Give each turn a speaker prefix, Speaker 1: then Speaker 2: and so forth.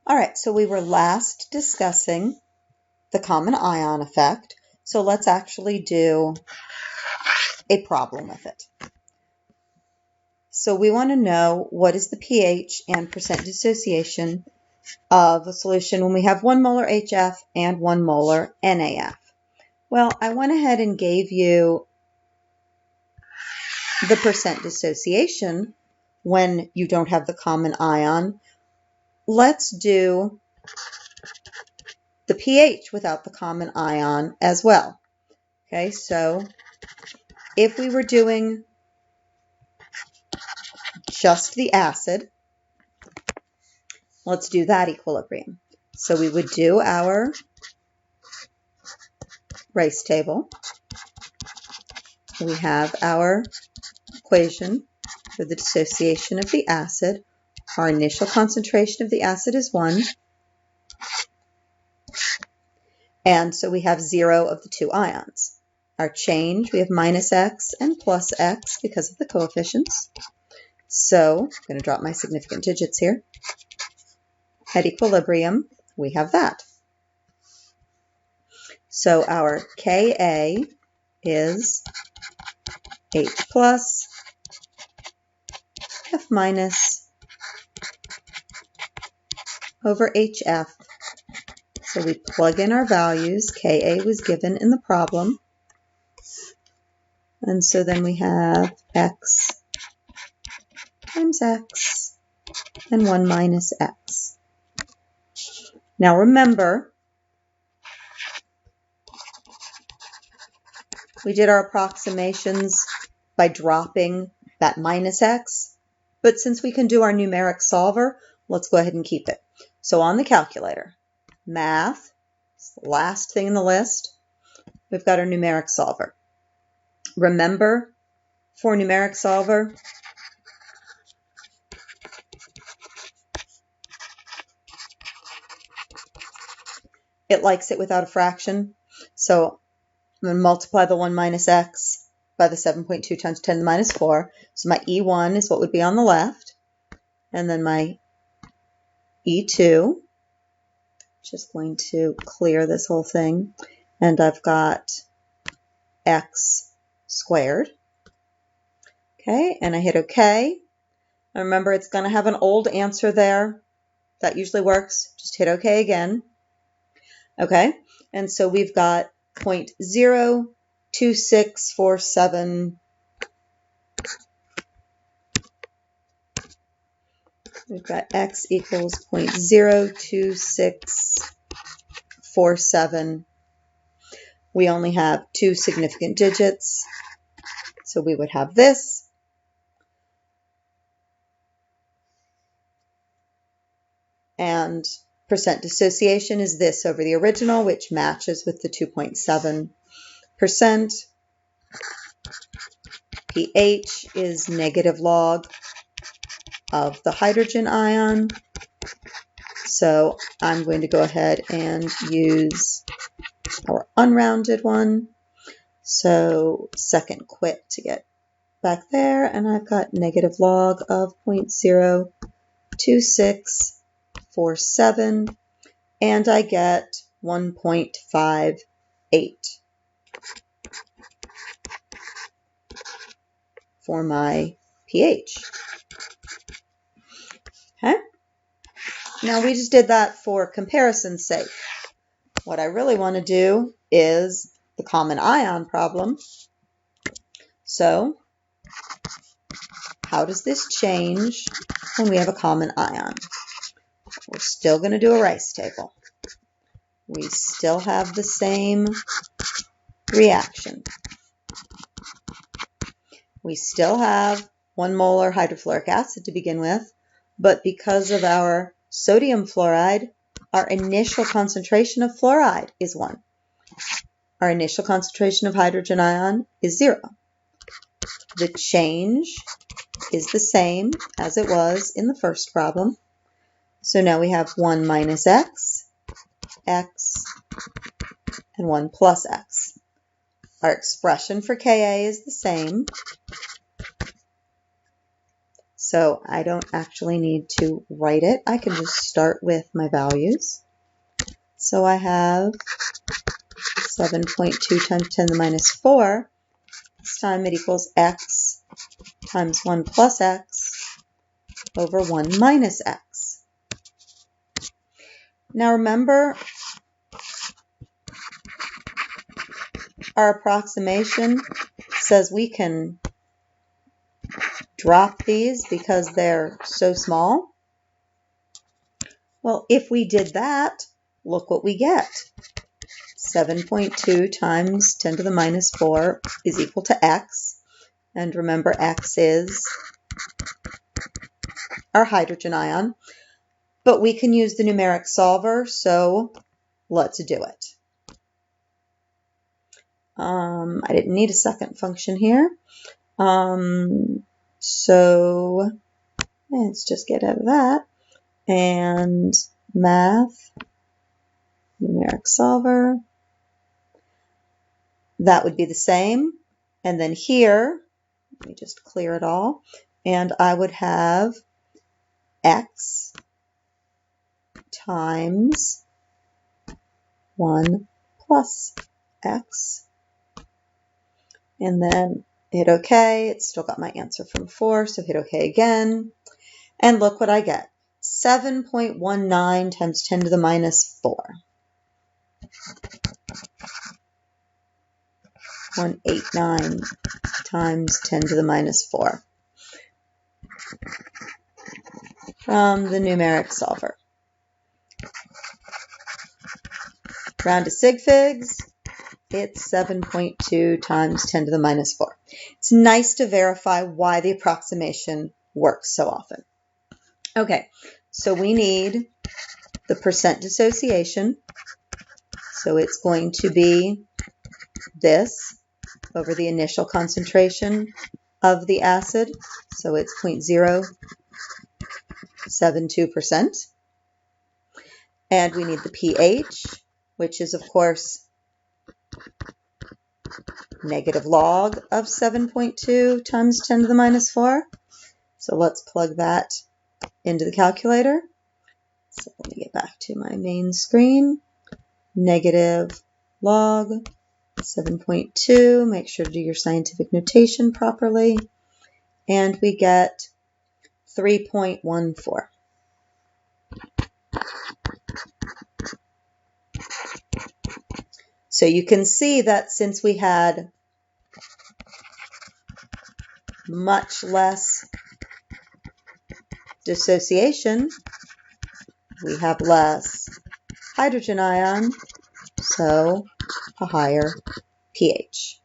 Speaker 1: All right, so we were last discussing the common ion effect. So let's actually do a problem with it. So we want to know what is the pH and percent dissociation of a solution when we have 1 molar HF and 1 molar NaF. Well, I went ahead and gave you the percent dissociation when you don't have the common ion. Let's do the pH without the common ion as well. Okay, so if we were doing just the acid, let's do that equilibrium. So we would do our race table. We have our equation for the dissociation of the acid. Our initial concentration of the acid is 1. And so we have 0 of the 2 ions. Our change, we have minus x and plus x because of the coefficients. So I'm going to drop my significant digits here. At equilibrium, we have that. So our Ka is H plus F minus over HF. So we plug in our values. Ka was given in the problem. And so then we have x times x and 1 minus x. Now remember, we did our approximations by dropping that minus x, but since we can do our numeric solver, let's go ahead and keep it. So on the calculator, math, last thing in the list, we've got our numeric solver. Remember, for numeric solver, it likes it without a fraction. So I'm going to multiply the 1 minus x by the 7.2 times 10 to the minus 4. So my E1 is what would be on the left. And then my E2, just going to clear this whole thing. And I've got x squared. Okay, and I hit OK. And remember, it's going to have an old answer there. That usually works. Just hit OK again. Okay, and so we've got 0.02647. We've got x equals 0.02647. We only have 2 significant digits, so we would have this. And percent dissociation is this over the original, which matches with the 2.7%. pH is negative log of the hydrogen ion. So I'm going to go ahead and use our unrounded one. So second quit to get back there, and I've got negative log of 0.02647, and I get 1.58 for my pH. Okay. Now we just did that for comparison's sake. What I really want to do is the common ion problem. So how does this change when we have a common ion? We're still going to do a rice table. We still have the same reaction. We still have 1 molar hydrofluoric acid to begin with, but because of our sodium fluoride, our initial concentration of fluoride is 1. Our initial concentration of hydrogen ion is 0. The change is the same as it was in the first problem. So now we have 1 minus x, x, and 1 plus x. Our expression for Ka is the same. So I don't actually need to write it. I can just start with my values. So I have 7.2 times 10 to the minus 4. This time it equals x times 1 plus x over 1 minus x. Now remember, our approximation says we can drop these because they're so small. Well, if we did that, look what we get. 7.2 times 10 to the minus 4 is equal to x. And remember, x is our hydrogen ion. But we can use the numeric solver, so let's do it. I didn't need a second function here. So let's just get out of that. And math, numeric solver. That would be the same. And then here, let me just clear it all. And I would have x times 1 plus x. And then hit OK. It's still got my answer from 4, so hit OK again. And look what I get. 7.19 times 10 to the minus 4. 189 times 10 to the minus 4 from the numeric solver. Round to sig figs, it's 7.2 times 10 to the minus 4. It's nice to verify why the approximation works so often. Okay, so we need the percent dissociation. So it's going to be this over the initial concentration of the acid. So it's 0.072%. And we need the pH, which is, of course, negative log of 7.2 times 10 to the minus 4. So let's plug that into the calculator. So let me get back to my main screen. Negative log 7.2. Make sure to do your scientific notation properly. And we get 3.14. So you can see that since we had much less dissociation, we have less hydrogen ion, so a higher pH.